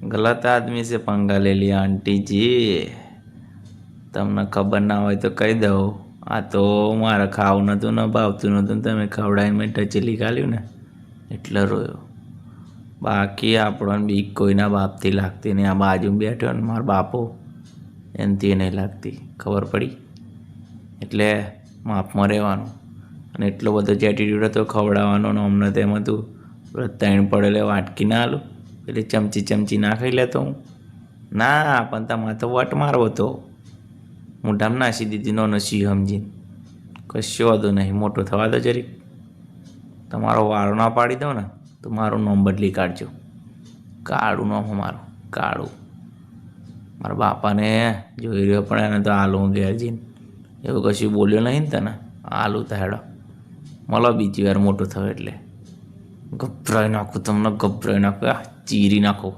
गलत आदमी से पंगा ले लिया आंटी जी। તમને ખબર ના હોય તો કહી દઉં, આ તો મારે ખાવું નહોતું ને ભાવતું નહોતું ને તમે ખવડાવીને મેં ટચેલી કાઢ્યું ને એટલે રોયો. બાકી આપણને બીક કોઈના બાપથી લાગતી નહીં. આ બાજુ બેઠો ને મારો બાપો, એનાથી નહીં લાગતી. ખબર પડી? એટલે માપમાં રહેવાનું. અને એટલો બધો જ એટીટ્યૂડ હતો ખવડાવવાનો ને અમને તેમાં તું ત્રણ પડેલે વાટકી ના આલું, એટલે ચમચી ના ખાઈ લેતો હું. ના પણ તમારે તો વટ મારવો હતો, મોઢામાં નાસી દીધી નો નસી સમજીને. કશો વાંધો નહીં, મોટો થવા દો જરીક. તમારો વારો ના પાડી દો ને તો મારું નામ બદલી કાઢજો. કાળું નામ મારું, કાળું. મારા બાપાને જોઈ રહ્યો પણ એને તો આલું ઘેર જઈને એવું કશું બોલ્યો નહીં ને તને. આલું તો હેડો મળો બીજી વાર મોટો થયો એટલે ગભરાઈ નાખું તમને, ગભરાઈ નાખું, ચીરી નાખું.